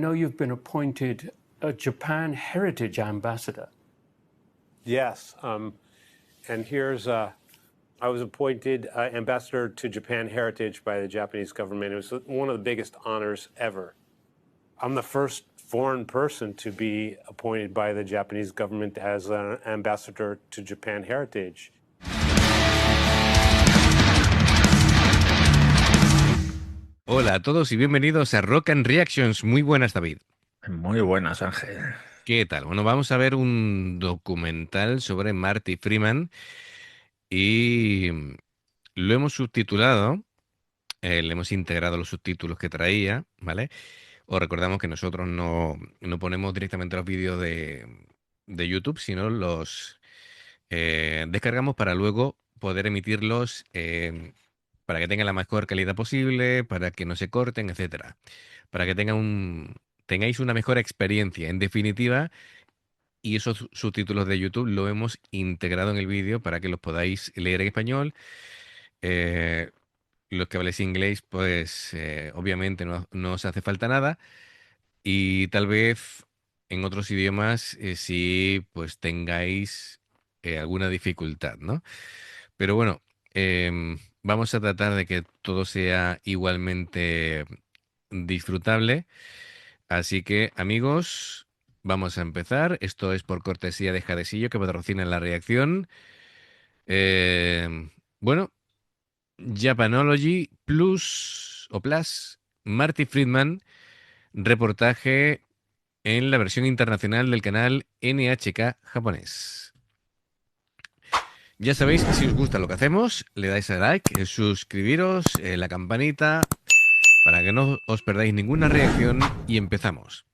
I know you've been appointed a Japan Heritage Ambassador. Yes, and here's, I was appointed ambassador to Japan Heritage by the Japanese government. It was one of the biggest honors ever. I'm the first foreign person to be appointed by the Japanese government as an ambassador to Japan Heritage. Hola a todos y bienvenidos a Rock and Reactions. Muy buenas, David. Muy buenas, Ángel. ¿Qué tal? Bueno, vamos a ver un documental sobre Marty Freeman y lo hemos subtitulado, le hemos integrado los subtítulos que traía, ¿vale? Os recordamos que nosotros no ponemos directamente los vídeos de YouTube, sino los descargamos para luego poder emitirlos para que tengan la mejor calidad posible, para que no se corten, etcétera. Para que tengáis una mejor experiencia. En definitiva, y esos subtítulos de YouTube lo hemos integrado en el vídeo para que los podáis leer en español. Los que habléis inglés, pues obviamente no os hace falta nada. Y tal vez en otros idiomas sí pues tengáis alguna dificultad, ¿no? Pero bueno, vamos a tratar de que todo sea igualmente disfrutable. Así que, amigos, vamos a empezar. Esto es por cortesía de Jadesillo, que patrocina la reacción. Bueno, Japanology Plus o Plus, Marty Freeman, reportaje en la versión internacional del canal NHK japonés. Ya sabéis que si os gusta lo que hacemos, le dais a like, suscribiros, la campanita, para que no os perdáis ninguna reacción y empezamos.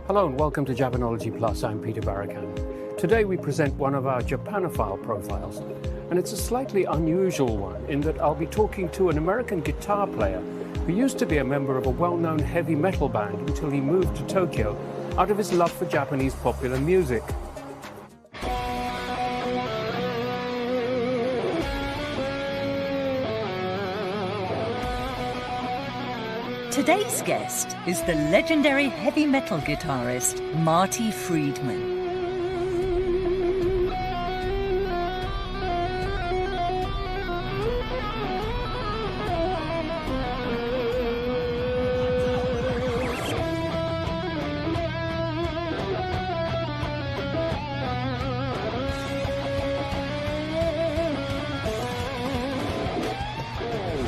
Hello and welcome to Japanology Plus. I'm Peter Barakan. Today we present one of our Japanophile profiles, and it's a slightly unusual one in that I'll be talking to an American guitar player who used to be a member of a well-known heavy metal band until he moved to Tokyo out of his love for Japanese popular music. Today's guest is the legendary heavy metal guitarist Marty Friedman.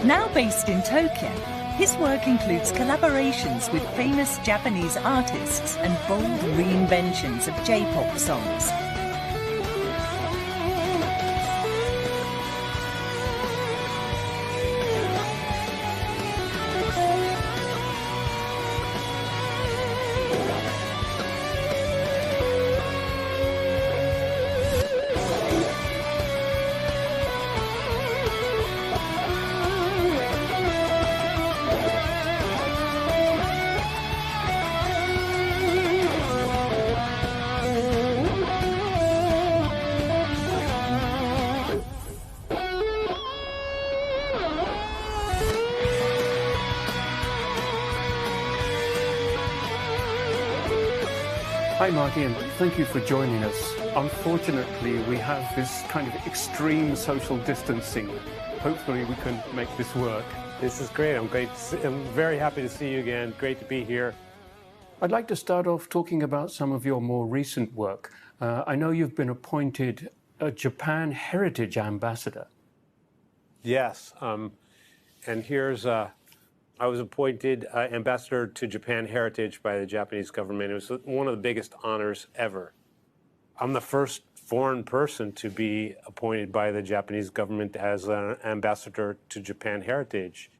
Now based in Tokyo, his work includes collaborations with famous Japanese artists and bold reinventions of J-pop songs. Hi Marty, and thank you for joining us. Unfortunately, we have this kind of extreme social distancing. Hopefully we can make this work. This is great. I'm very happy to see you again. Great to be here. I'd like to start off talking about some of your more recent work. I know you've been appointed a Japan Heritage Ambassador. Yes, and here's, I was appointed ambassador to Japan Heritage by the Japanese government. It was one of the biggest honors ever. I'm the first foreign person to be appointed by the Japanese government as an ambassador to Japan Heritage.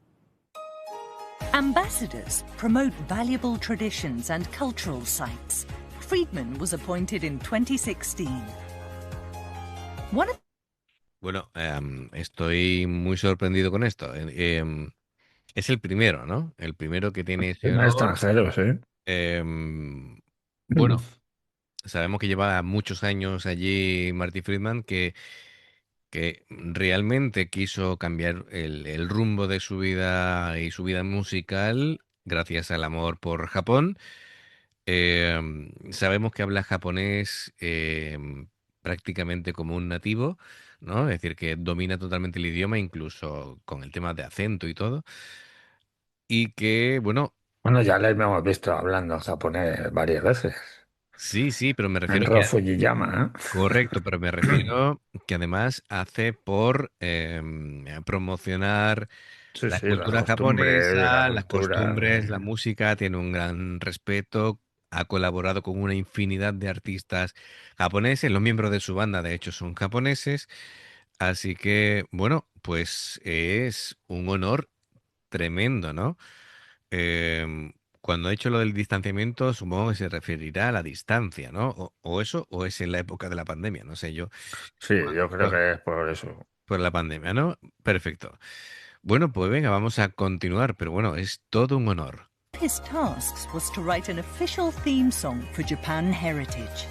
Ambassadors promote valuable traditions and cultural sites. Friedman was appointed in 2016. One of Bueno, estoy muy sorprendido con esto. Es el primero, ¿no? El primero que tiene ese Primer honor. extranjero, sí. Bueno, sabemos que lleva muchos años allí Marty Friedman, que realmente quiso cambiar el rumbo de su vida y su vida musical gracias al amor por Japón. Sabemos que habla japonés prácticamente como un nativo, ¿no? Es decir, que domina totalmente el idioma, incluso con el tema de acento y todo. Y que, bueno, Bueno, ya le hemos visto hablando japonés varias veces. sí, sí, pero me En refiero que Fujiyama, ¿eh? correcto, pero me refiero que además hace por promocionar Sí, la sí, las cultura costumbres, la japonesa, las cultura. costumbres, la música, tiene un gran respeto, ha colaborado con una infinidad de artistas japoneses, los miembros de su banda de hecho son japoneses, así que bueno, pues es un honor tremendo, ¿no? Cuando ha hecho lo del distanciamiento, supongo que se referirá a la distancia, ¿no? O eso, o es en la época de la pandemia, no sé yo. Sí, yo creo Por, que es por eso. por la pandemia, ¿no? Perfecto. Bueno, pues venga, vamos a continuar, pero bueno, es todo un honor. His tasks was to write an official theme song for Japan Heritage.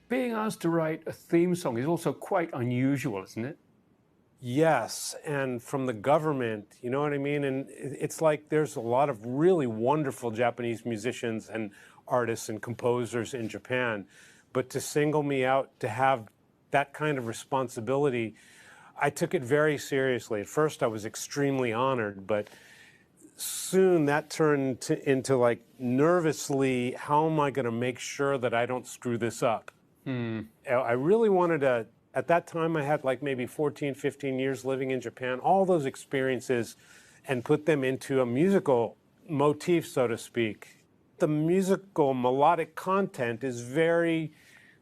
Being asked to write a theme song is also quite unusual, isn't it? Yes, and from the government, you know what I mean? And it's like there's a lot of really wonderful Japanese musicians and artists and composers in Japan, but to single me out to have that kind of responsibility, I took it very seriously. At first, I was extremely honored, but soon that turned into like nervously, how am I going to make sure that I don't screw this up? I really wanted to. At that time, I had like maybe 14, 15 years living in Japan, all those experiences, and put them into a musical motif, so to speak. The musical melodic content is very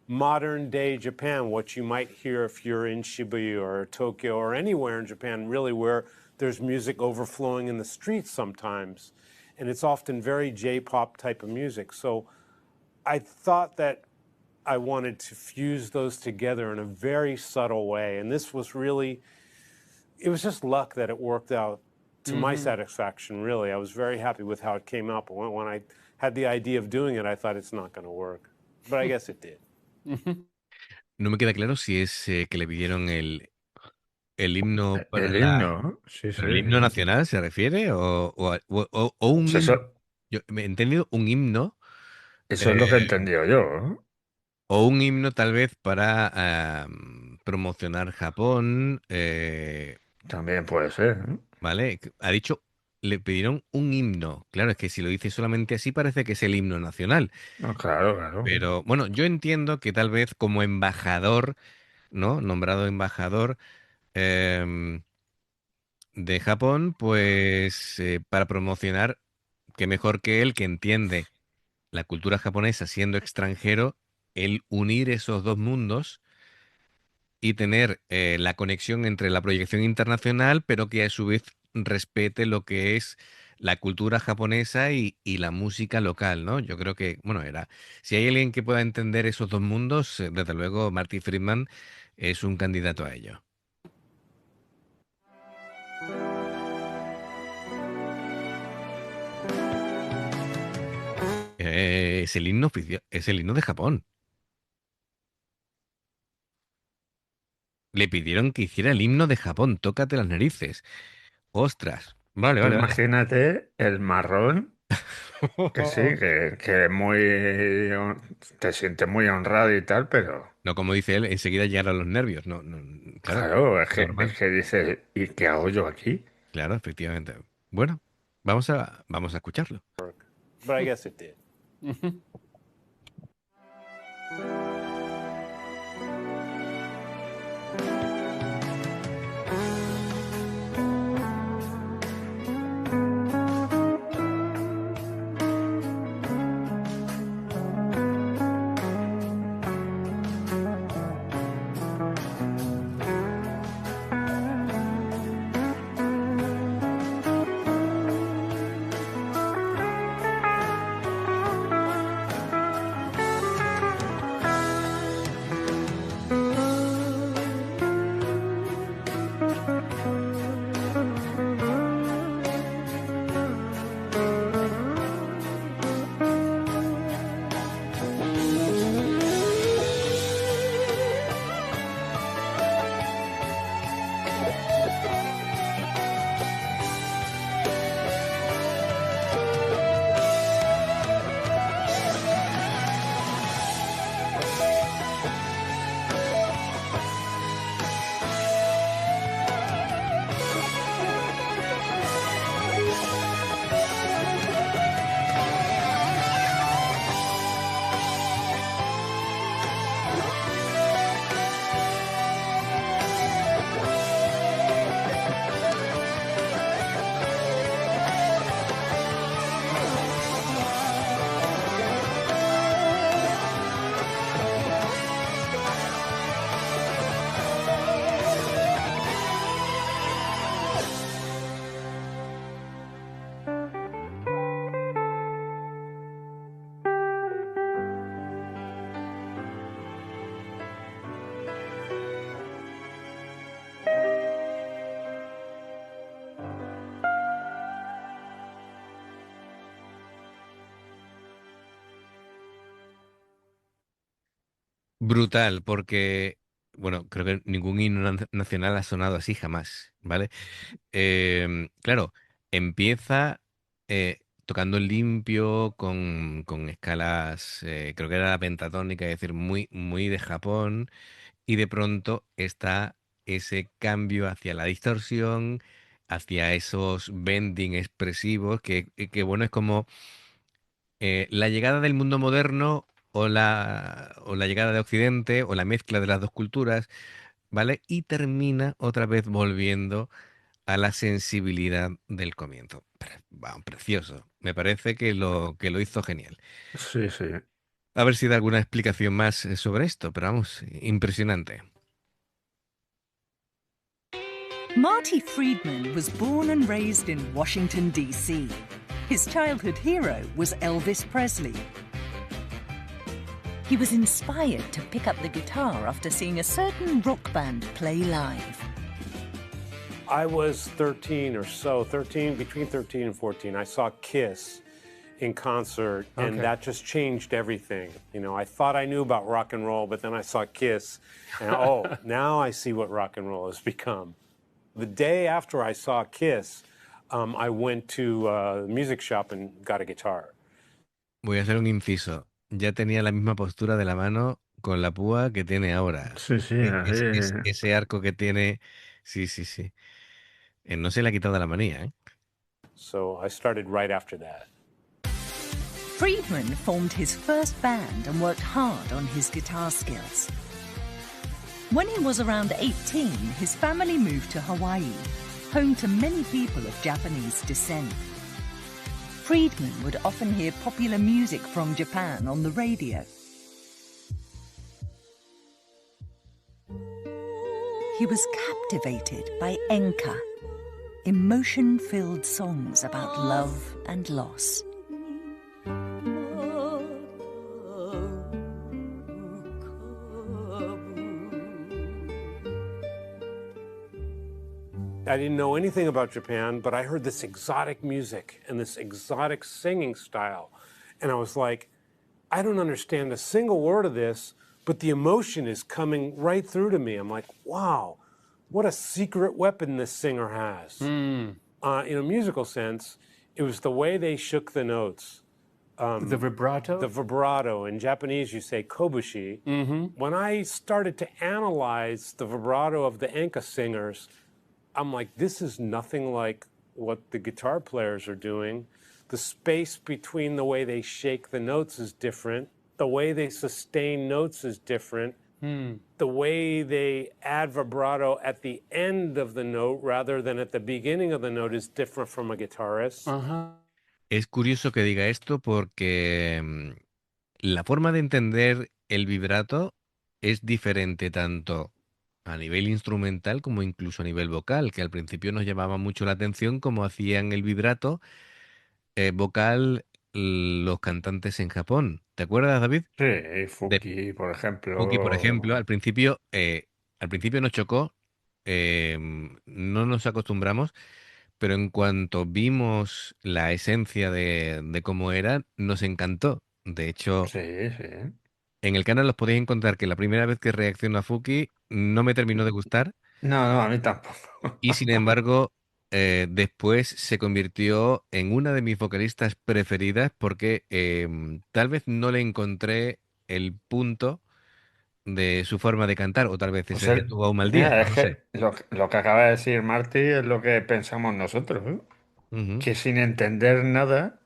modern day Japan, what you might hear if you're in Shibuya or Tokyo or anywhere in Japan, really, where there's music overflowing in the streets sometimes. And it's often very J-pop type of music. So I thought that I wanted to fuse those together in a very subtle way. And this was really, it was just luck that it worked out to my satisfaction, really. I was very happy with how it came out. But when I had the idea of doing it, I thought it's not going to work. But I guess it did. No me queda claro si es que le pidieron el himno para El la... himno, sí, sí. ¿Pero el himno nacional se refiere? ¿O un Pues himno? Yo me he entendido un himno, eso es lo que he eh, entendido yo, ¿no? o un himno tal vez para promocionar Japón, También puede ser, ¿no? ¿vale? Ha dicho, le pidieron un himno. Claro, es que si lo dice solamente así parece que es el himno nacional. No, claro, claro. Pero bueno, yo entiendo que tal vez como embajador, ¿no? Nombrado embajador em, de Japón, pues para promocionar, que mejor que él, que entiende la cultura japonesa siendo extranjero, el unir esos dos mundos y tener la conexión entre la proyección internacional, pero que a su vez respete lo que es la cultura japonesa y la música local, ¿no? Yo creo que, bueno, si hay alguien que pueda entender esos dos mundos, desde luego Marty Friedman es un candidato a ello. Es el himno oficial, es el himno de Japón. Le pidieron que hiciera el himno de Japón, tócate las narices. Ostras. Vale, Tú vale, vale. imagínate el marrón, que sí, que muy te sientes muy honrado y tal, pero No, como dice él, enseguida llegaron los nervios. No, no, claro, claro, es normal. que dices, ¿y qué hago yo aquí? Claro, efectivamente. Bueno, vamos a escucharlo. But I guess it did. Brutal, porque, bueno, creo que ningún himno nacional ha sonado así jamás, ¿vale? Claro, empieza tocando limpio con escalas, creo que era la pentatónica, es decir, muy, muy de Japón, y de pronto está ese cambio hacia la distorsión, hacia esos bending expresivos, que bueno, es como la llegada del mundo moderno o la llegada de Occidente o la mezcla de las dos culturas, ¿vale? Y termina otra vez volviendo a la sensibilidad del comienzo. Precioso. Me parece que lo hizo genial. Sí, sí. A ver si da alguna explicación más sobre esto, pero vamos, impresionante. Marty Friedman was born and raised in Washington, D.C. His childhood hero was Elvis Presley. He was inspired to pick up the guitar after seeing a certain rock band play live. I was 13 or so, between 13 and 14. I saw Kiss in concert, and Okay. that just changed everything. You know, I thought I knew about rock and roll, but then I saw Kiss, and oh, now I see what rock and roll has become. The day after I saw Kiss, I went to a music shop and got a guitar. Voy a hacer un inciso. Ya tenía la misma postura de la mano con la púa que tiene ahora. Sí, sí, así. Ese arco que tiene. Sí, sí, sí. No se le ha quitado la manía, ¿eh? So I started right after that. Friedman formed his first band and worked hard on his guitar skills. When he was around 18, his family moved to Hawaii, home to many people of Japanese descent. Friedman would often hear popular music from Japan on the radio. He was captivated by enka, emotion-filled songs about love and loss. I didn't know anything about Japan, but I heard this exotic music and this exotic singing style. And I was like, I don't understand a single word of this, but the emotion is coming right through to me. I'm like, wow, what a secret weapon this singer has. In a musical sense, it was the way they shook the notes. The vibrato? The vibrato. In Japanese, you say kobushi. When I started to analyze the vibrato of the enka singers, I'm like, this is nothing like what the guitar players are doing. The space between the way they shake the notes is different. The way they sustain notes is different. The way they add vibrato at the end of the note rather than at the beginning of the note is different from a guitarist. Es curioso que diga esto porque la forma de entender el vibrato es diferente tanto a nivel instrumental como incluso a nivel vocal, que al principio nos llamaba mucho la atención cómo hacían el vibrato vocal los cantantes en Japón. ¿Te acuerdas, David? Sí, De Fuki, por Puki, por ejemplo, ejemplo. al principio nos chocó, no nos acostumbramos, pero en cuanto vimos la esencia de cómo era, nos encantó. De hecho, Sí, sí. en el canal os podéis encontrar que la primera vez que reacciono a Fuki no me terminó de gustar No, no, a mí tampoco. y sin embargo después se convirtió en una de mis vocalistas preferidas porque tal vez no le encontré el punto de su forma de cantar o tal vez Pues ese día tuvo un mal día, mira, no es lo sé. que lo que acaba de decir Marty es lo que pensamos nosotros, ¿eh? Ujú. Que sin entender nada,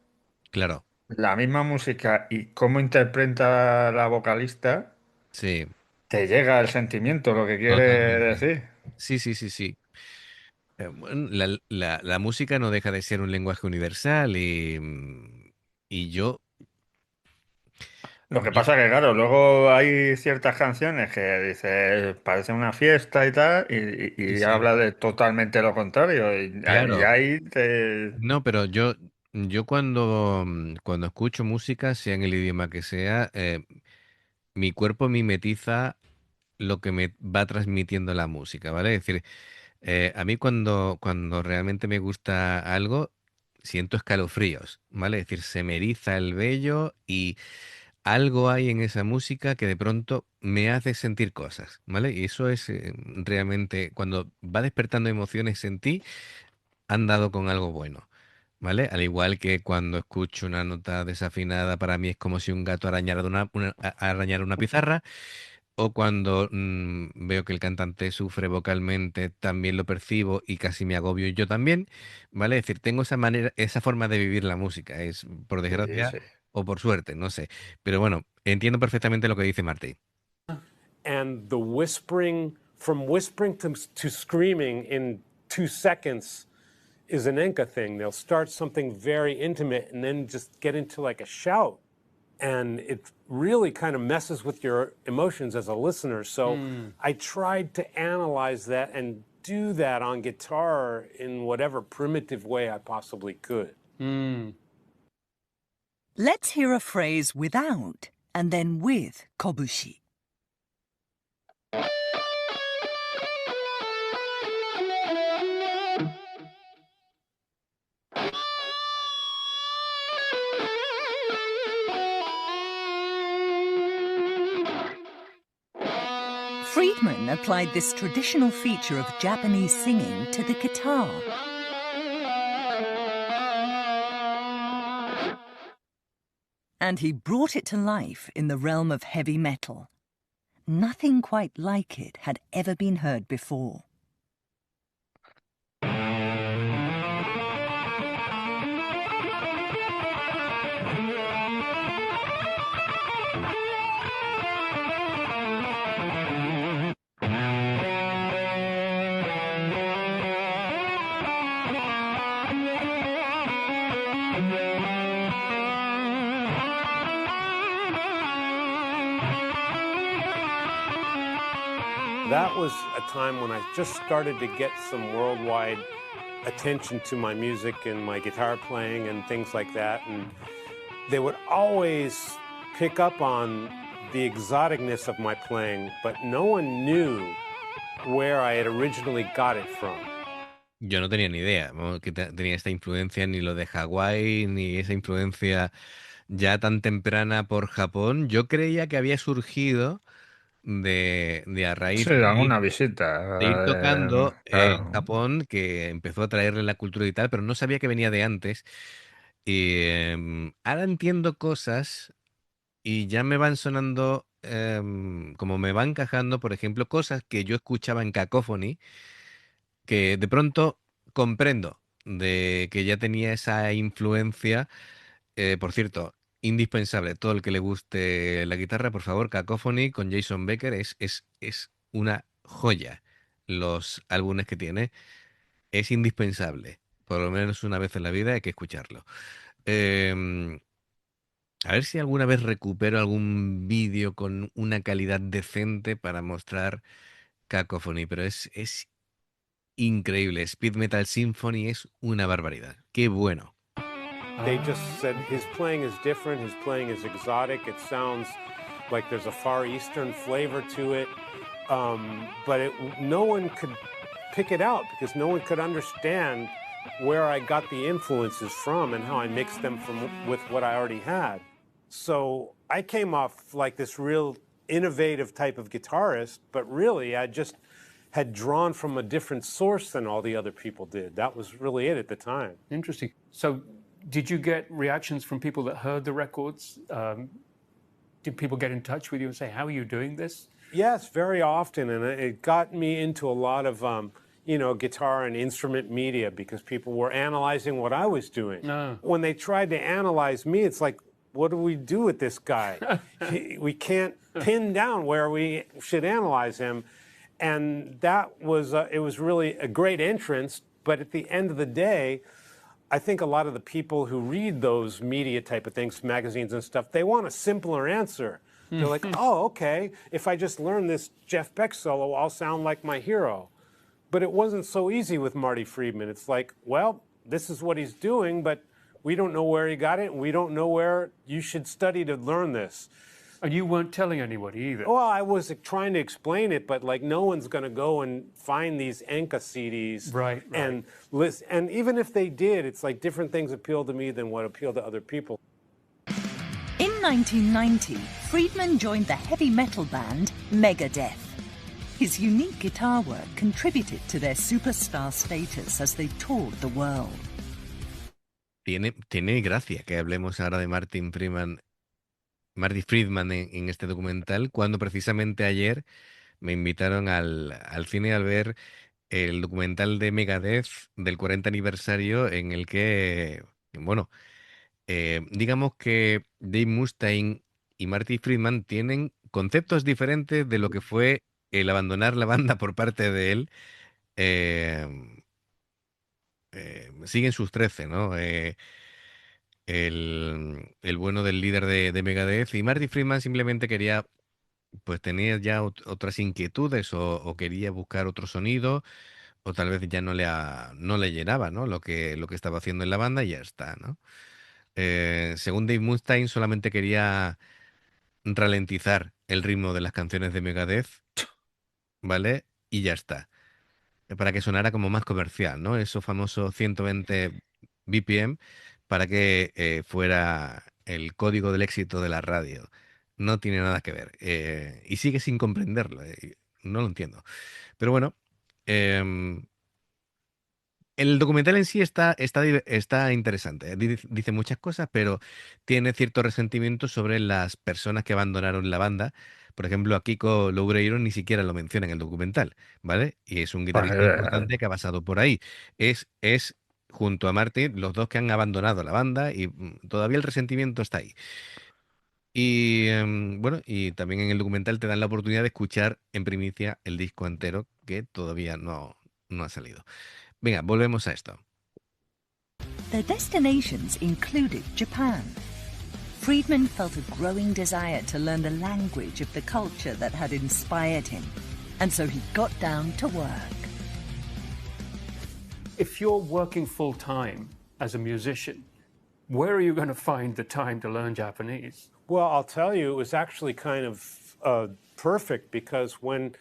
Claro, la misma música y cómo interpreta la vocalista, sí, te llega el sentimiento, lo que quiere totalmente. decir. Sí, sí, sí, sí. Bueno, la música no deja de ser un lenguaje universal y Lo que yo, pasa que, claro, luego hay ciertas canciones que dices, parece una fiesta y tal, sí, y sí, habla de totalmente lo contrario. Y claro. ahí te... No, pero yo cuando escucho música, sea en el idioma que sea, mi cuerpo mimetiza lo que me va transmitiendo la música, ¿vale? Es decir, a mí cuando realmente me gusta algo, siento escalofríos, ¿vale? Es decir, se me eriza el vello y algo hay en esa música que de pronto me hace sentir cosas, ¿vale? Y eso es realmente, cuando va despertando emociones en ti, han dado con algo bueno, ¿vale? Al igual que cuando escucho una nota desafinada, para mí es como si un gato arañara arañara una pizarra, o cuando veo que el cantante sufre vocalmente, también lo percibo y casi me agobio yo también, ¿vale? Es decir, tengo esa manera, esa forma de vivir la música, es por Sí, desgracia sí. o por suerte, no sé. Pero bueno, entiendo perfectamente lo que dice Martí. And the whispering, from whispering to screaming in 2 seconds is an Enka thing. They'll start something very intimate and then just get into like a shout. And it really kind of messes with your emotions as a listener. So I tried to analyze that and do that on guitar in whatever primitive way I possibly could. Let's hear a phrase without and then with kobushi. Friedman applied this traditional feature of Japanese singing to the guitar. And he brought it to life in the realm of heavy metal. Nothing quite like it had ever been heard before. That was a time when I just started to get some worldwide attention to my music and my guitar playing and things like that. And they would always pick up on the exoticness of my playing, but no one knew where I had originally got it from. Yo no tenía ni idea, ¿no?, que tenía esta influencia, ni lo de Hawái, ni esa influencia ya tan temprana por Japón. Yo creía que había surgido de a Sí, raíz alguna visita. de ir tocando en Claro. Japón, que empezó a traerle la cultura y tal, pero no sabía que venía de antes. Y ahora entiendo cosas y ya me van sonando, como me van encajando, por ejemplo, cosas que yo escuchaba en Cacophony, que de pronto comprendo de que ya tenía esa influencia. Por cierto, indispensable, todo el que le guste la guitarra, por favor, Cacophony con Jason Becker es una joya. Los álbumes que tiene es indispensable. Por lo menos una vez en la vida hay que escucharlo. Em, a ver si alguna vez recupero algún vídeo con una calidad decente para mostrar Cacophony, pero es increíble. Speed Metal Symphony es una barbaridad. Qué bueno. They just said his playing is different, his playing is exotic, it sounds like there's a Far Eastern flavor to it, but no one could pick it out because no one could understand where I got the influences from and how I mixed them with what I already had. So I came off like this real innovative type of guitarist, but really I just had drawn from a different source than all the other people did. That was really it at the time. Interesting. So did you get reactions from people that heard the records? Did people get in touch with you and say, how are you doing this? Yes, very often. And it got me into a lot of, guitar and instrument media because people were analyzing what I was doing. No. When they tried to analyze me, it's like, what do we do with this guy? We can't pin down where we should analyze him. And that was, it was really a great entrance. But at the end of the day, I think a lot of the people who read those media type of things, magazines and stuff, they want a simpler answer. They're like, oh, okay, if I just learn this Jeff Beck solo, I'll sound like my hero. But it wasn't so easy with Marty Friedman. It's like, well, this is what he's doing, but we don't know where he got it, and we don't know where you should study to learn this. And you weren't telling anybody either. Well, I was trying to explain it, but like no one's going to go and find these Enka CDs. Right. And listen, and even if they did, it's like different things appeal to me than what appeal to other people. In In 1990, Friedman joined the heavy metal band Megadeth. His unique guitar work contributed to their superstar status as they toured the world. Tiene gracia que hablemos ahora de Marty Friedman en este documental, cuando precisamente ayer me invitaron al cine a ver el documental de Megadeth del 40 aniversario, en el que, bueno, digamos que Dave Mustaine y Marty Friedman tienen conceptos diferentes de lo que fue el abandonar la banda por parte de él. Siguen sus 13, ¿no? El bueno del líder de Megadeth, y Marty Friedman simplemente quería, pues tenía ya otras inquietudes, o quería buscar otro sonido, o tal vez ya no le llenaba, ¿no? Lo que estaba haciendo en la banda, y ya está, ¿no? Según Dave Mustaine, solamente quería ralentizar el ritmo de las canciones de Megadeth, ¿vale? Y ya está. Para que sonara como más comercial, ¿no? Esos famosos 120 BPM, para que fuera el código del éxito de la radio. No tiene nada que ver. Y sigue sin comprenderlo. No lo entiendo. Pero bueno, em, el documental en sí está interesante. Dice muchas cosas, pero tiene cierto resentimiento sobre las personas que abandonaron la banda. Por ejemplo, a Kiko Loureiro ni siquiera lo menciona en el documental, ¿vale? Y es un guitarrista Pues, importante que ha pasado por ahí. Es junto a Martin los dos que han abandonado la banda, y todavía el resentimiento está ahí. Y bueno, y también en el documental te dan la oportunidad de escuchar en primicia el disco entero, que todavía no ha salido. Venga, volvemos a esto. Their destinations included Japan. Friedman felt a growing desire to learn the language of the culture that had inspired him, and so he got down to work. If you're working full-time as a musician, where are you going to find the time to learn Japanese? Well, I'll tell you, it was actually kind of perfect, because when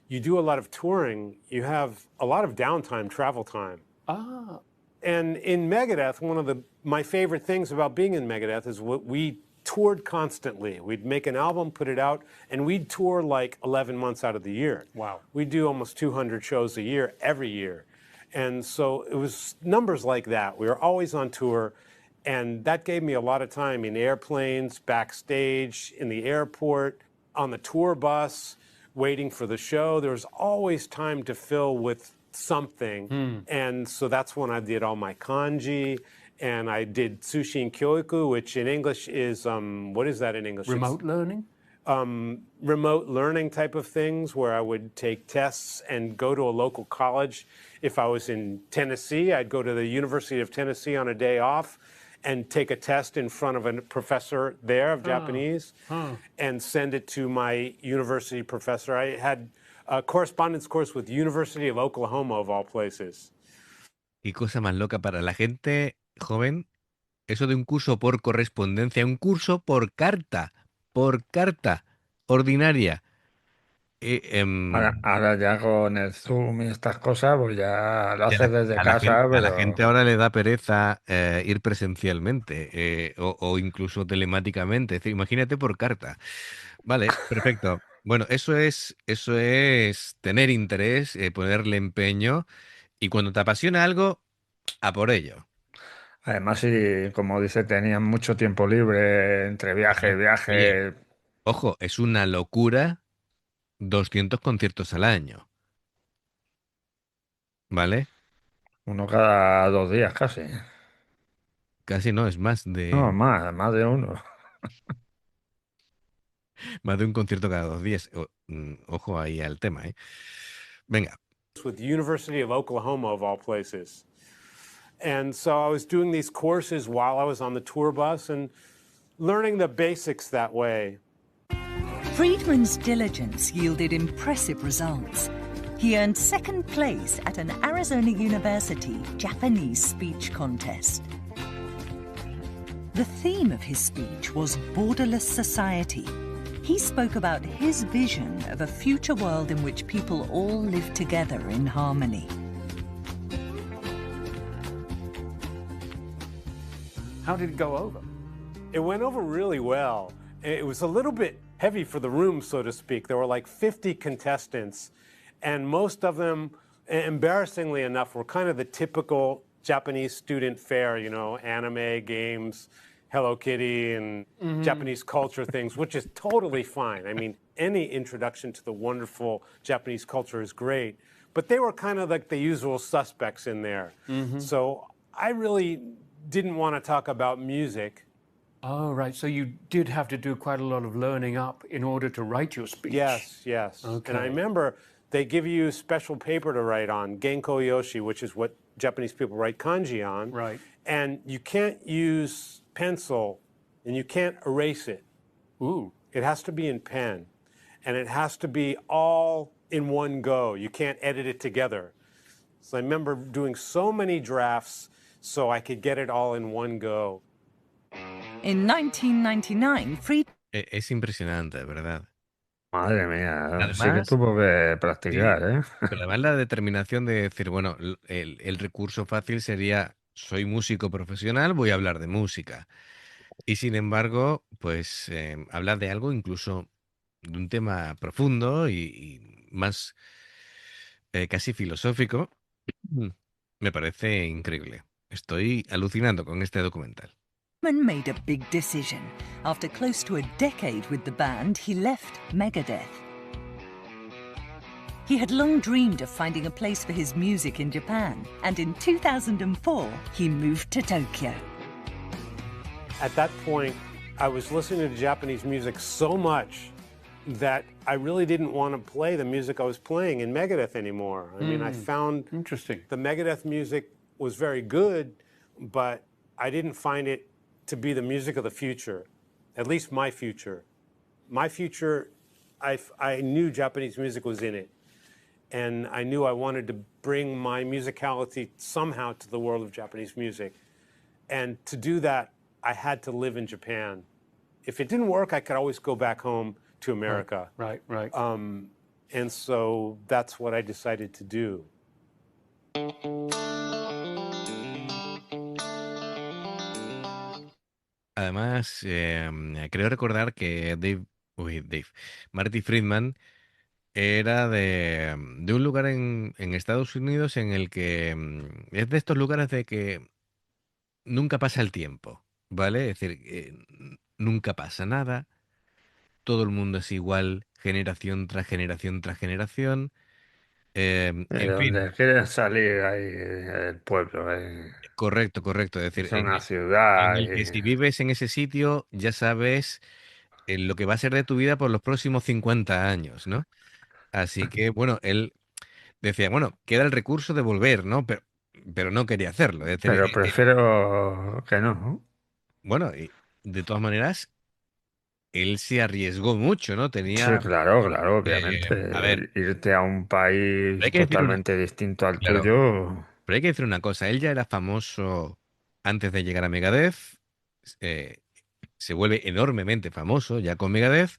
you do a lot of touring, you have a lot of downtime, travel time. Ah, And in Megadeth, one of my favorite things about being in Megadeth is we toured constantly. We'd make an album, put it out, and we'd tour like 11 months out of the year. Wow. We'd do almost 200 shows a year, every year. And so it was numbers like that. We were always on tour, and that gave me a lot of time in airplanes, backstage, in the airport, on the tour bus, waiting for the show. There was always time to fill with something. And so that's when I did all my kanji, and I did Sushin Kyoiku, which in English is, what is that in English? remote learning? Remote learning type of things, where I would take tests and go to a local college. If I was in Tennessee, I'd go to the University of Tennessee on a day off and take a test in front of a professor there of Japanese and send it to my university professor. I had a correspondence course with University of Oklahoma, of all places. Y cosa más loca para la gente joven, eso de un curso por correspondencia, un curso por carta ordinaria. ahora ya con el Zoom y estas cosas, pues ya lo haces desde A la casa, gente pero ahora le da pereza ir presencialmente, o incluso telemáticamente. Es decir, imagínate por carta. Vale, perfecto. Bueno, eso es tener interés, ponerle empeño, y cuando te apasiona algo, a por ello. además, si, como dice, tenían mucho tiempo libre entre viaje y Oye, viaje, ojo, es una locura 200 conciertos al año, ¿vale? uno cada 2 días casi. Casi no, es más No, de más de uno. un concierto cada 2 días. Ojo ahí al tema, ¿eh? Venga. With the University of Oklahoma, of all places. And so I was doing these courses while I was on the tour bus and learning the basics that way. Friedman's diligence yielded impressive results. He earned second place at an Arizona University Japanese speech contest. The theme of his speech was borderless society. He spoke about his vision of a future world in which people all live together in harmony. How did it go over? It went over really well. It was a little bit heavy for the room, so to speak. There were like 50 contestants, and most of them, embarrassingly enough, were kind of the typical Japanese student fare, you know, anime, games, Hello Kitty, and Japanese culture things, which is totally fine. I mean, any introduction to the wonderful Japanese culture is great, but they were kind of like the usual suspects in there. So I really didn't want to talk about music. Oh, right. So you did have to do quite a lot of learning up in order to write your speech. Yes, yes. Okay. And I remember they give you special paper to write on, Genko Yoshi, which is what Japanese people write kanji on. Right. And you can't use pencil and you can't erase it. Ooh. It has to be in pen. And it has to be all in one go. You can't edit it together. So I remember doing so many drafts so I could get it all in one go. In 1999, Friedman Es impresionante, ¿verdad? Madre mía, sí que Además, tuvo que practicar, ¿eh? Pero además la determinación de decir, bueno, el recurso fácil sería, soy músico profesional, voy a hablar de música. Y sin embargo, pues hablar de algo incluso de un tema profundo y más casi filosófico, me parece increíble. Estoy alucinando con este documental. made a big decision. After close to a decade with the band, he left Megadeth. He had long dreamed of finding a place for his music in Japan, and in 2004, he moved to Tokyo. At that point, I was listening to Japanese music so much that I really didn't want to play the music I was playing in Megadeth anymore. I mean, I found Interesting. the Megadeth music was very good, but I didn't find it to be the music of the future, at least my future. My future, I knew Japanese music was in it, and I knew I wanted to bring my musicality somehow to the world of Japanese music. And to do that, I had to live in Japan. If it didn't work, I could always go back home to America. Right, right. And so that's what I decided to do. Además, creo recordar que Marty Friedman era de un lugar en Estados Unidos en el que es de estos lugares de que nunca pasa el tiempo, ¿vale? Es decir, nunca pasa nada, todo el mundo es igual, generación tras generación tras generación. En De fin, donde quieren salir ahí el pueblo, correcto, correcto. Es decir, es una en ciudad el que si vives en ese sitio ya sabes lo que va a ser de tu vida por los próximos 50 años, ¿no? Así que, bueno, él decía, bueno, queda el recurso de volver, ¿no? Pero no quería hacerlo. Es decir, pero prefiero que no. bueno, y de todas maneras, él se arriesgó mucho, ¿no? Sí, claro, claro, obviamente. A ver, Irte a un país hay que decir totalmente distinto al claro, tuyo. pero hay que decir una cosa, él ya era famoso antes de llegar a Megadeth, eh, se vuelve enormemente famoso ya con Megadeth,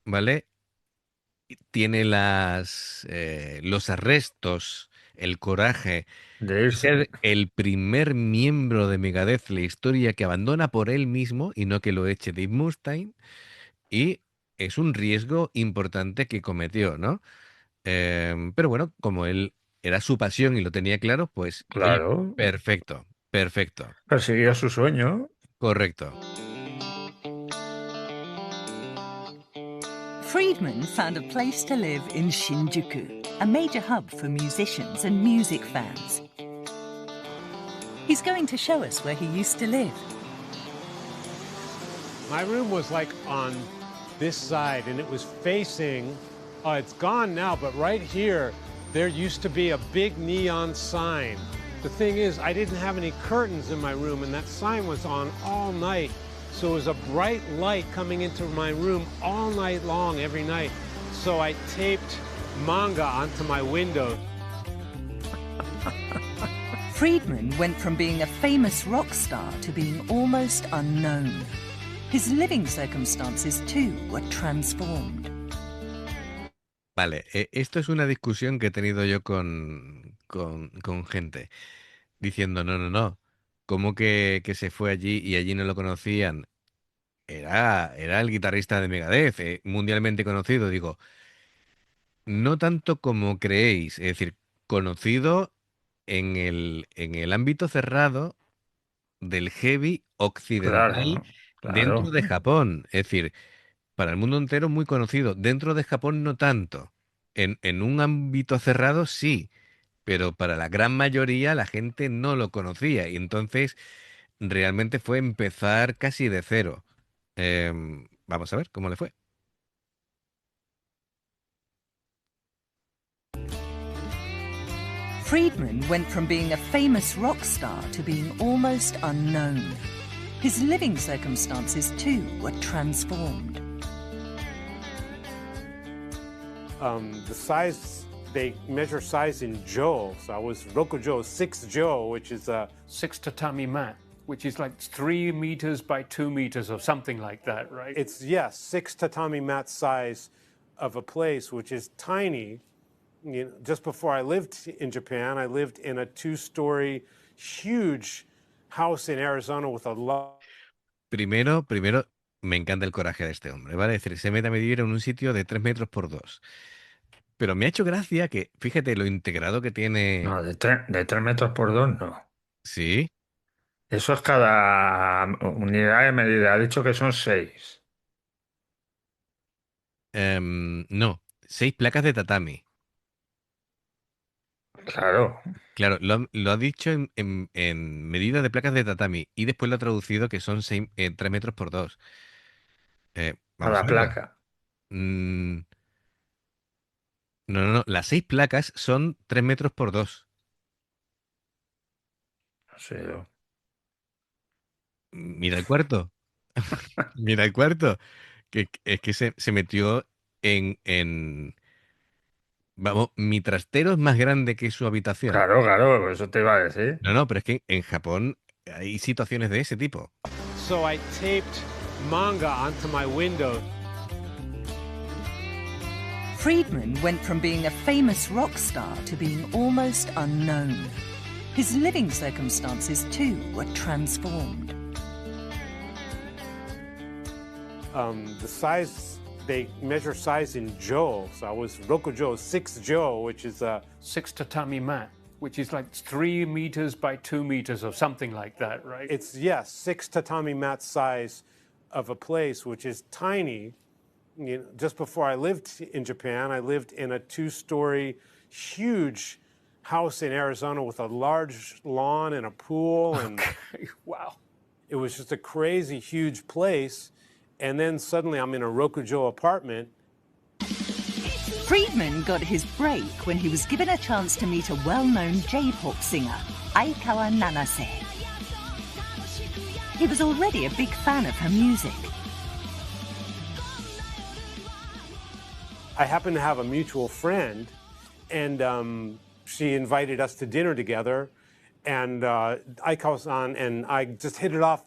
¿vale? Tiene los arrestos, el coraje De de irse. ser el primer miembro de Megadeth en la historia que abandona por él mismo y no que lo eche Dave Mustaine, y es un riesgo importante que cometió, ¿no? Pero bueno, como él era su pasión y lo tenía claro, pues, oye, Claro. perfecto, perfecto, Persiguió su sueño. correcto. Friedman found a place to live in Shinjuku, a major hub for musicians and music fans. He's going to show us where he used to live. My room was like on this side, and it was facing, it's gone now, but right here, there used to be a big neon sign. The thing is, I didn't have any curtains in my room, and that sign was on all night. So it was a bright light coming into my room all night long, every night. So I taped manga onto my window. Friedman went from being a famous rock star to being almost unknown. His living circumstances, too, were transformed. Vale, esto es una discusión que he tenido yo con gente, diciendo, no, ¿cómo que se fue allí y allí no lo conocían? era el guitarrista de Megadeth, mundialmente conocido, digo, no tanto como creéis, es decir, conocido en el ámbito cerrado del heavy occidental Claro, dentro claro. de Japón, es decir, para el mundo entero muy conocido, dentro de Japón no tanto, en un ámbito cerrado sí, pero para la gran mayoría la gente no lo conocía y entonces realmente fue empezar casi de cero. Vamos a ver cómo le fue. Friedman went from being a famous rock star to being almost unknown. His living circumstances, too, were transformed. The size, they measure size in jo. So I was Rokujo, 6 jo, which is 6 tatami mat, which is like 3 meters by 2 meters or something like that, right? it's, yes, 6 tatami mat size of a place, which is tiny. You know, just before I lived in Japan, I lived in a 2-story, huge house in Arizona with a lot. Primero, me encanta el coraje de este hombre, ¿vale? Es decir, se mete a vivir en un sitio de 3 metros por 2. Pero me ha hecho gracia que, fíjate lo integrado que tiene. No, de 3 metros por 2, no. Sí, Eso es cada unidad de medida. Ha dicho que son 6. no, 6 placas de tatami. Claro. Claro, lo ha dicho en medida de placas de tatami y después lo ha traducido que son 3 metros por 2. Vamos Cada a verlo. placa. Mm, no, las 6 placas son 3 metros por 2. Sí. Mira el cuarto, mira el cuarto. Que es que se metió en. Vamos, mi trastero es más grande que su habitación. Claro, claro, eso te iba a decir. No, pero es que en Japón hay situaciones de ese tipo. So I taped manga onto my window. Friedman went from being a famous rock star to being almost unknown. His living circumstances, too, were transformed. The size, they measure size in jo. So I was Rokujo, 6 jo, which is 6 tatami mat, which is like 3 meters by 2 meters or something like that, right? it's, yes, 6 tatami mat size of a place, which is tiny. You know, just before I lived in Japan, I lived in a 2-story, huge house in Arizona with a large lawn and a pool, and Wow. it was just a crazy huge place. And then suddenly I'm in a Rokujo apartment. Friedman got his break when he was given a chance to meet a well-known J-pop singer, Aikawa Nanase. He was already a big fan of her music. I happened to have a mutual friend, and she invited us to dinner together. And Aikawa-san and I just hit it off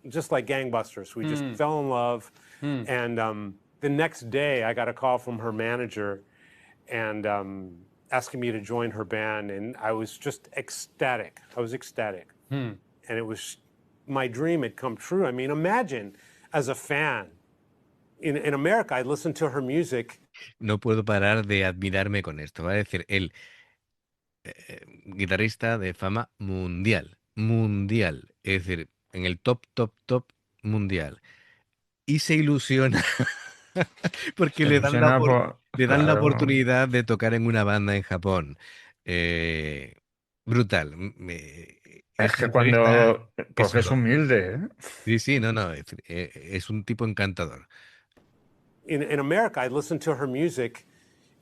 just like gangbusters. We just fell in love. And the next day, I got a call from her manager and asking me to join her band. And I was just ecstatic. I was ecstatic. And it was, my dream had come true. I mean, imagine as a fan, in America, I listened to her music. No puedo parar de admirarme con esto. Va a decir, él, guitarrista de fama mundial. Mundial. Es decir, en el top mundial. Y se ilusiona porque Se le dan la, ilusiona le dan la claro. oportunidad de tocar en una banda en Japón. Brutal. Es Esta que entrevista cuando. Porque es oro. humilde, ¿eh? Sí, no, es un tipo encantador. In America, I listened to her music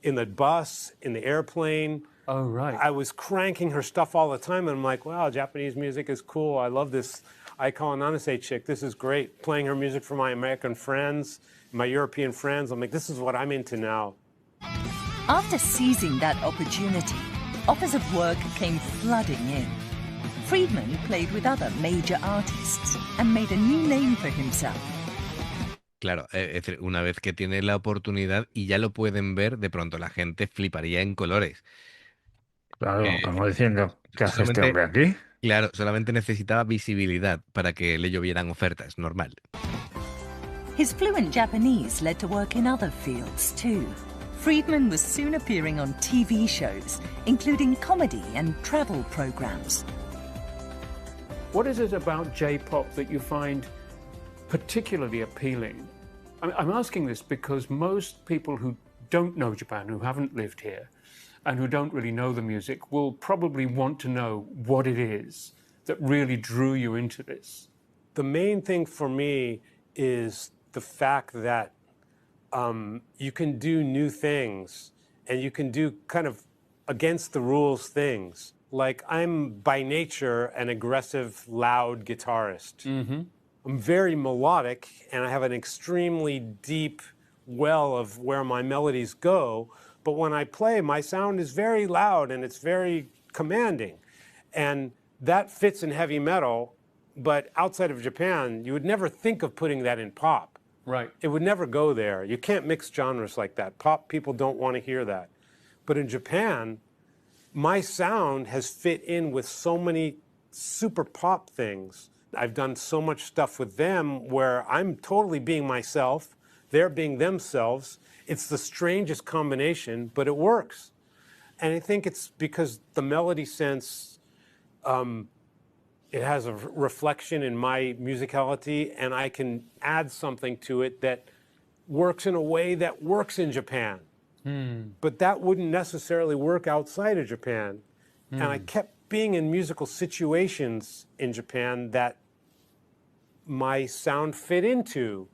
in the bus, in the airplane. Oh, right. I was cranking her stuff all the time, and I'm like, wow, Japanese music is cool. I love this Aikawa Nanase chick. This is great. Playing her music for my American friends, my European friends. I'm like, this is what I'm into now. After seizing that opportunity, offers of work came flooding in. Friedman played with other major artists and made a new name for himself. Claro, es decir, una vez que tiene la oportunidad y ya lo pueden ver, de pronto la gente fliparía en colores. Claro, Eh, como diciendo, ¿qué hace este solamente, hombre aquí? claro, solamente necesitaba visibilidad para que le llovieran ofertas, normal. His fluent Japanese led to work in other fields too. Friedman was soon appearing on TV shows, including comedy and travel programs. What is it about J-pop that you find particularly appealing? I'm asking this because most people who don't know Japan, who haven't lived here, and who don't really know the music, will probably want to know what it is that really drew you into this. The main thing for me is the fact that you can do new things and you can do kind of against the rules things. Like, I'm by nature an aggressive, loud guitarist. I'm very melodic and I have an extremely deep well of where my melodies go. But when I play, my sound is very loud and it's very commanding. And that fits in heavy metal, but outside of Japan, you would never think of putting that in pop. Right. It would never go there. You can't mix genres like that. Pop people don't want to hear that. But in Japan, my sound has fit in with so many super pop things. I've done so much stuff with them where I'm totally being myself, they're being themselves. It's the strangest combination, but it works. And I think it's because the melody sense, it has a reflection in my musicality, and I can add something to it that works in a way that works in Japan. But that wouldn't necessarily work outside of Japan. And I kept being in musical situations in Japan that my sound fit into,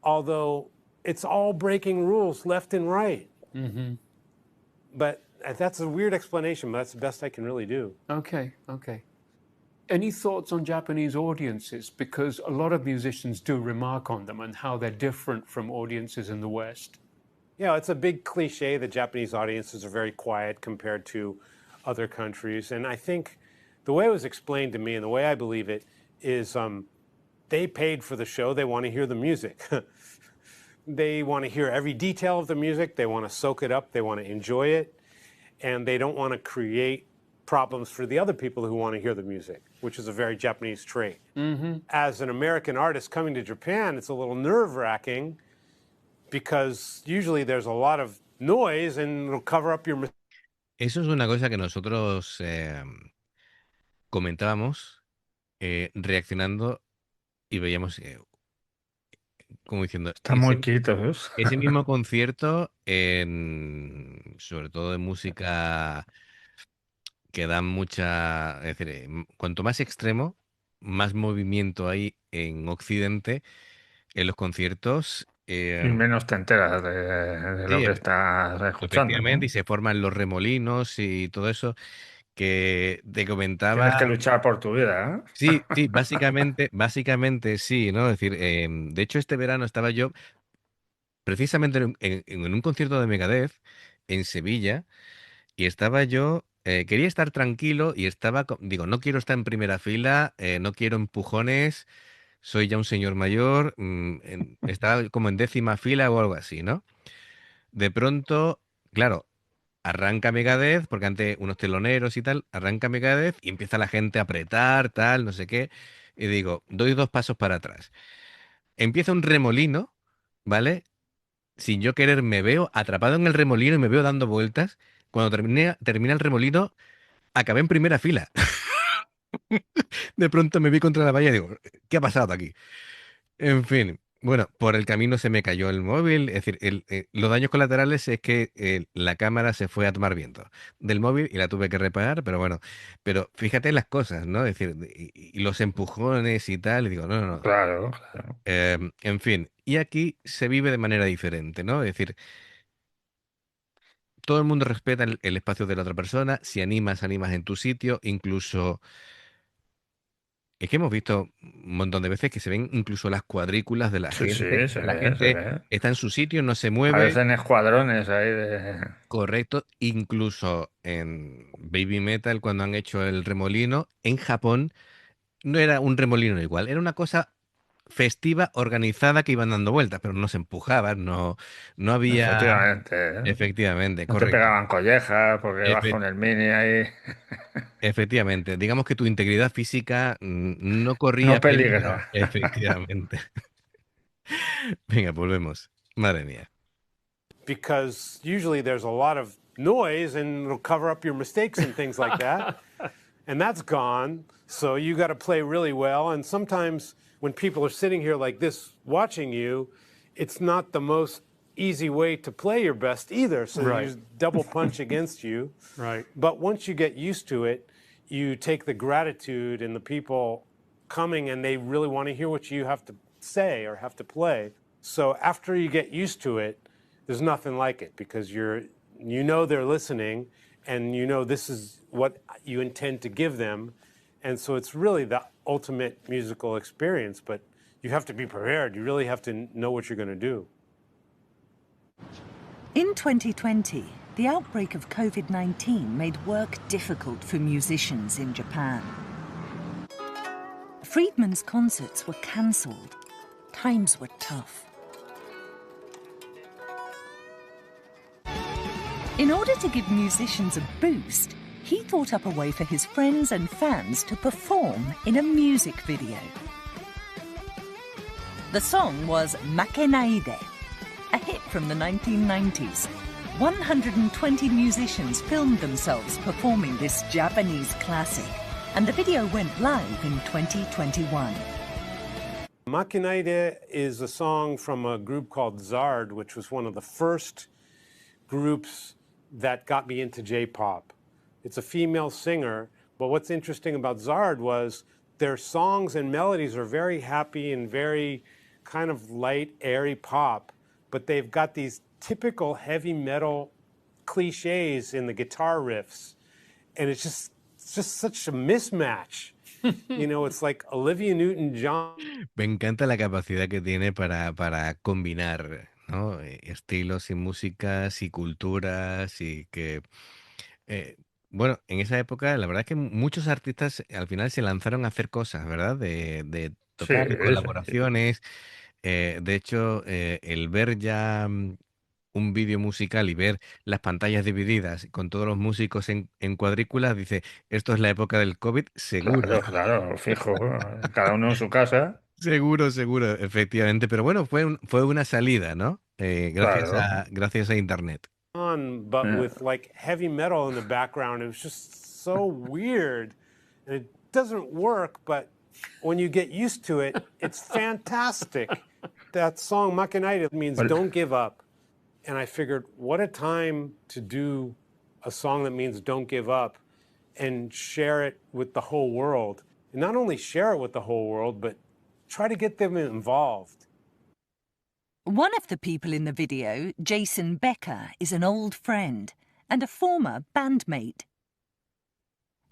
although it's all breaking rules left and right. But that's a weird explanation, but that's the best I can really do. Okay. Any thoughts on Japanese audiences? Because a lot of musicians do remark on them and how they're different from audiences in the West. Yeah, it's a big cliche that Japanese audiences are very quiet compared to other countries. And I think the way it was explained to me and the way I believe it is they paid for the show. They want to hear the music. They want to hear every detail of the music. They want to soak it up. They want to enjoy it. And they don't want to create problems for the other people who want to hear the music, which is a very Japanese trait. As an American artist coming to Japan, it's a little nerve-wracking because usually there's a lot of noise and it'll cover up your mistakes. Eso es una cosa que nosotros comentábamos reaccionando y veíamos como diciendo Están muy quietos. ese mismo concierto sobre todo de música que da mucha, es decir, cuanto más extremo, más movimiento hay en Occidente en los conciertos. Y menos te enteras de lo Sí, que estás escuchando, efectivamente, ¿no? y se forman los remolinos y todo eso que te comentaba. Tienes que luchar por tu vida, ¿eh? Sí, básicamente sí, ¿no? Es decir, de hecho este verano estaba yo precisamente en un concierto de Megadeth en Sevilla y estaba yo, quería estar tranquilo y estaba, digo, no quiero estar en primera fila, no quiero empujones, soy ya un señor mayor, estaba como en décima fila o algo así, ¿no? De pronto, claro, arranca Megadeth, porque antes unos teloneros y tal, arranca Megadeth y empieza la gente a apretar, tal, no sé qué, y digo, doy dos pasos para atrás. Empieza un remolino, ¿vale? Sin yo querer me veo atrapado en el remolino y me veo dando vueltas. Cuando termina el remolino, acabé en primera fila. De pronto me vi contra la valla y digo, ¿qué ha pasado aquí? En fin, bueno, por el camino se me cayó el móvil, es decir, los daños colaterales es que la cámara se fue a tomar viento del móvil y la tuve que reparar, pero bueno, pero fíjate las cosas, ¿no? Es decir, y los empujones y tal, y digo, no, no, no. Claro. En fin, y aquí se vive de manera diferente, ¿no? Es decir, todo el mundo respeta el espacio de la otra persona, si animas en tu sitio, incluso. Es que hemos visto un montón de veces que se ven incluso las cuadrículas de la Sí, gente. se La ve, se gente ve. está en su sitio, no se mueve. Parecen escuadrones ahí de... Correcto. Incluso en Baby Metal, cuando han hecho el remolino, en Japón no era un remolino igual, era una cosa festiva, organizada, que iban dando vueltas, pero no se empujaban, no había. Efectivamente, ¿eh? Efectivamente, No te correcto. pegaban collejas porque vas Efe- con el mini ahí. Efectivamente. Digamos que tu integridad física no corría No peligro. peligra. Efectivamente. Venga, volvemos. Madre mía. because usually there's a lot of noise and it'll cover up your mistakes and things like that. And that's gone. So you got to play really well. And sometimes when people are sitting here like this watching you, it's not the most easy way to play your best either. So Right. there's double punch against you. Right. But once you get used to it, you take the gratitude and the people coming and they really want to hear what you have to say or have to play. So after you get used to it, there's nothing like it because you know they're listening and you know this is what you intend to give them. And so it's really the ultimate musical experience, but you have to be prepared. You really have to know what you're going to do. In 2020, the outbreak of COVID-19 made work difficult for musicians in Japan. Friedman's concerts were cancelled. Times were tough. In order to give musicians a boost, he thought up a way for his friends and fans to perform in a music video. The song was Makenaide, a hit from the 1990s. 120 musicians filmed themselves performing this Japanese classic, and the video went live in 2021. Makenaide is a song from a group called Zard, which was one of the first groups that got me into J-pop. It's a female singer, but what's interesting about Zard was their songs and melodies are very happy and very kind of light, airy pop, but they've got these typical heavy metal cliches in the guitar riffs, and it's just such a mismatch. You know, it's like Olivia Newton-John. Me encanta la capacidad que tiene para combinar, ¿no? Estilos y músicas y culturas y que, bueno, en esa época la verdad es que muchos artistas al final se lanzaron a hacer cosas, ¿verdad? De Sí, tocar en colaboraciones. De hecho, el ver ya un vídeo musical y ver las pantallas divididas con todos los músicos en cuadrículas, dice, esto es la época del COVID, seguro. claro, claro, fijo. Cada uno en su casa. Seguro, seguro, efectivamente. Pero bueno, fue una salida, ¿no? Claro. Gracias a Internet. But Yeah. with like heavy metal in the background. It was just so weird. And it doesn't work, but when you get used to it, it's fantastic. That song, Makenaide, means Well- don't give up. And I figured, what a time to do a song that means don't give up and share it with the whole world. And not only share it with the whole world, but try to get them involved. One of the people in the video, Jason Becker, is an old friend and a former bandmate.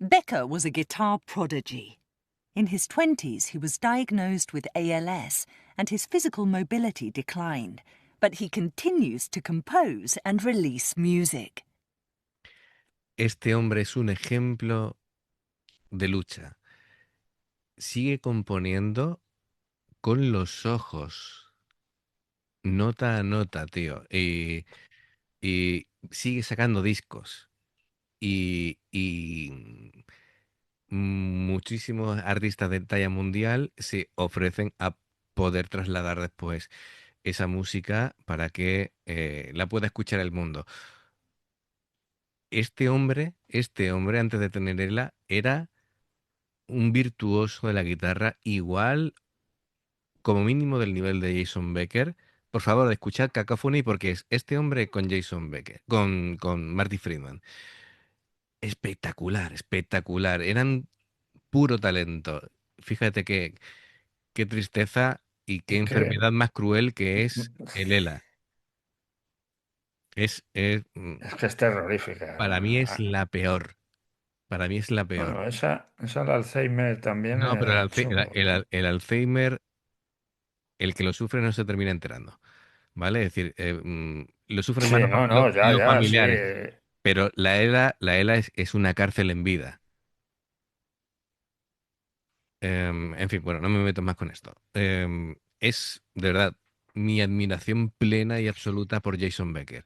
Becker was a guitar prodigy. In his 20s, he was diagnosed with ALS and his physical mobility declined, but he continues to compose and release music. Este hombre es un ejemplo de lucha. Sigue componiendo con los ojos, nota a nota, tío. Y sigue sacando discos. Y muchísimos artistas de talla mundial se ofrecen a poder trasladar después esa música para que la pueda escuchar el mundo. Este hombre, antes de tenerla, era un virtuoso de la guitarra, igual como mínimo del nivel de Jason Becker. Por favor, escuchad Cacophony porque es este hombre con Jason Becker, con Marty Friedman. Espectacular, espectacular. Eran puro talento. Fíjate qué tristeza y qué Y que- enfermedad más cruel que es el ELA. Es, Es que es terrorífica. para mí es la peor. Para mí es la peor. Bueno, esa el Alzheimer también No, pero es chungo. el Alzheimer, el que lo sufre no se termina enterando. ¿Vale? Es decir, lo sufren Sí, más no, ya, los ya, sí. familiares. Pero la ELA es una cárcel en vida. En fin, bueno, no me meto más con esto. Es, de verdad, mi admiración plena y absoluta por Jason Becker.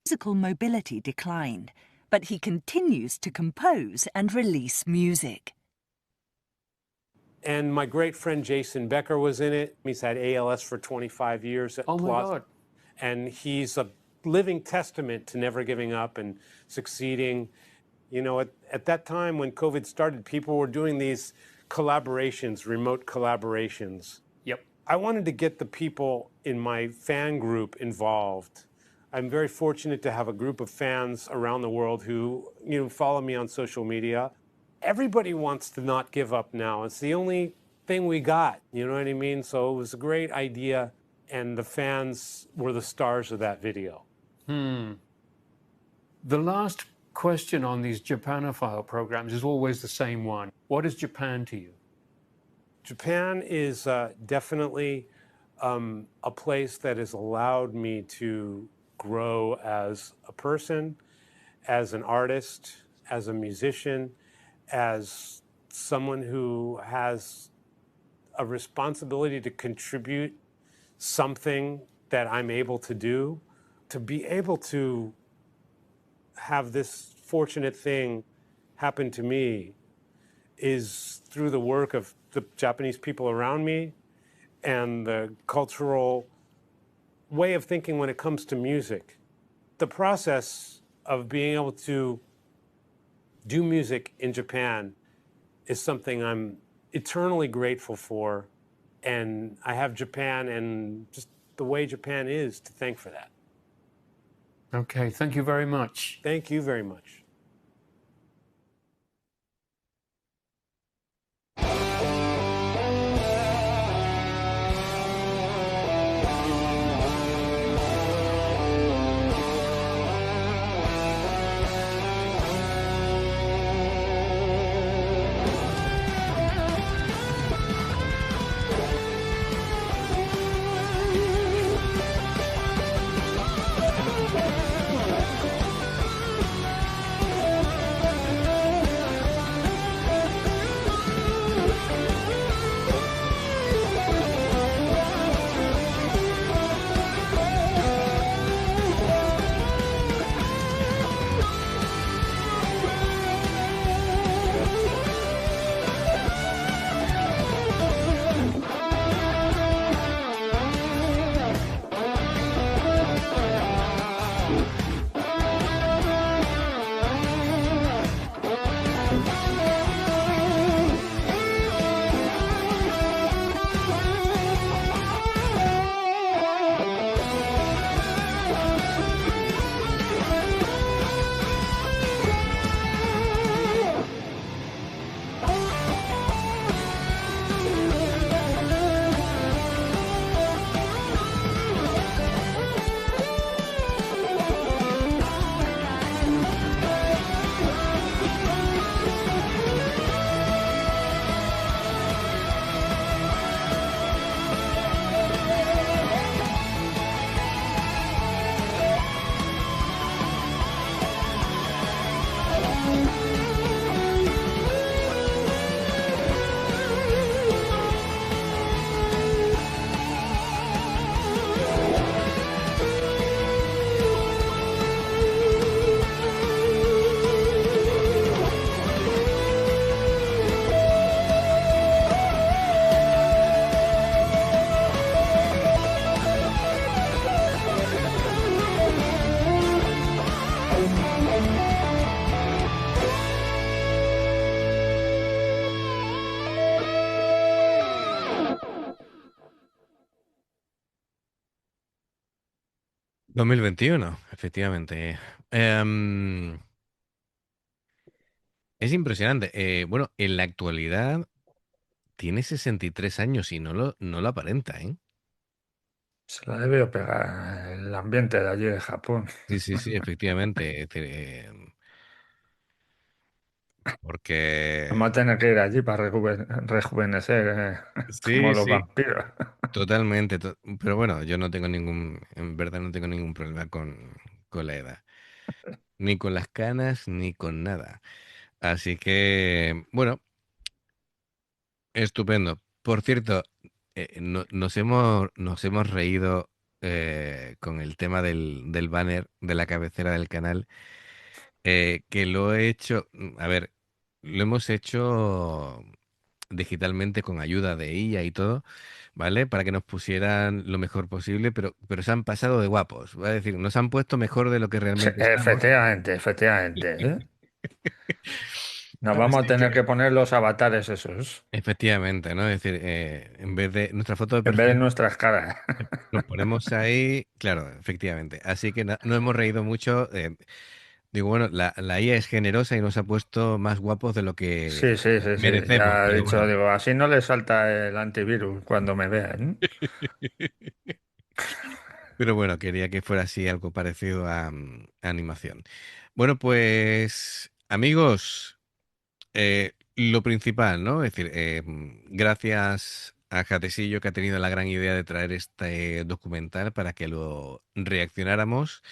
Physical mobility declined, but he continues to compose and release music. And my great friend Jason Becker was in it. He's had ALS for 25 years. Oh my God. And he's a living testament to never giving up and succeeding. You know, at that time when COVID started, people were doing these collaborations, remote collaborations. Yep. I wanted to get the people in my fan group involved. I'm very fortunate to have a group of fans around the world who, you know, follow me on social media. Everybody wants to not give up now. It's the only thing we got, you know what I mean? So it was a great idea, and the fans were the stars of that video. The last question on these Japanophile programs is always the same one. What is Japan to you? Japan is definitely a place that has allowed me to grow as a person, as an artist, as a musician, as someone who has a responsibility to contribute something that I'm able to do, to be able to have this fortunate thing happen to me is through the work of the Japanese people around me and the cultural way of thinking when it comes to music. The process of being able to do music in Japan is something I'm eternally grateful for. And I have Japan and just the way Japan is to thank for that. Okay, thank you very much. Thank you very much. ...2021, efectivamente. Es impresionante. Bueno, en la actualidad tiene 63 años y no lo aparenta, ¿eh? Se la debió pegar el ambiente de allí de Japón. Sí, sí, sí, efectivamente. Porque... Vamos a tener que ir allí para rejuvenecer, como Sí, los sí, vampiros. totalmente. Pero bueno, yo no tengo en verdad no tengo ningún problema con la edad. Ni con las canas, ni con nada. Así que, bueno, estupendo. Por cierto, nos hemos reído con el tema del banner de la cabecera del canal, que lo he hecho, a ver, lo hemos hecho digitalmente con ayuda de IA y todo, ¿vale? Para que nos pusieran lo mejor posible, pero se han pasado de guapos, ¿vale? Es decir, nos han puesto mejor de lo que Sí, realmente estamos. efectivamente, efectivamente, ¿eh? Nos vamos a Así tener que que, poner los avatares esos, efectivamente, ¿no? Es decir, en vez de nuestra foto de en vez de perfil, nuestras caras. nos ponemos ahí, claro, efectivamente. Así que no hemos reído mucho. Digo, bueno, la IA es generosa y nos ha puesto más guapos de lo que Sí, sí, sí, sí. merecemos, Ya he pero dicho, bueno. digo, así no le salta el antivirus cuando me vean. Pero bueno, quería que fuera así algo parecido a animación. Bueno, pues amigos, lo principal, ¿no? Es decir, gracias a Jatesillo que ha tenido la gran idea de traer este documental para que lo reaccionáramos.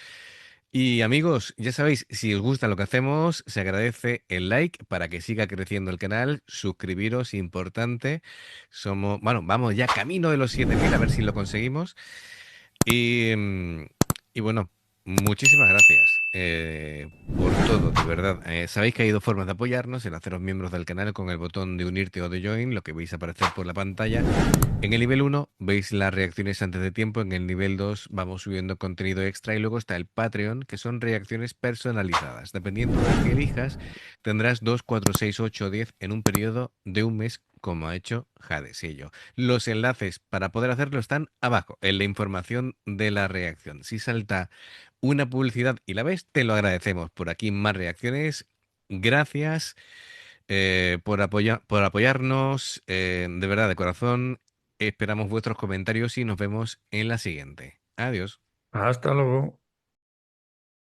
Y amigos, ya sabéis, si os gusta lo que hacemos, se agradece el like para que siga creciendo el canal, suscribiros, importante. Somos, bueno, vamos ya camino de los 7000, a ver si lo conseguimos. Y, y bueno, muchísimas gracias por todo, de verdad. Sabéis que hay dos formas de apoyarnos, el haceros miembros del canal con el botón de unirte o de join, lo que veis aparecer por la pantalla. En el nivel 1 veis las reacciones antes de tiempo, en el nivel 2 vamos subiendo contenido extra y luego está el Patreon, que son reacciones personalizadas. Dependiendo de que elijas, tendrás 2, 4, 6, 8 o 10 en un periodo de un mes, como ha hecho Jadesillo. Los enlaces para poder hacerlo están abajo, en la información de la reacción. Si salta una publicidad y la ves, te lo agradecemos. Por aquí más reacciones. Gracias por apoyarnos, de verdad, de corazón. Esperamos vuestros comentarios y nos vemos en la siguiente. Adiós. Hasta luego.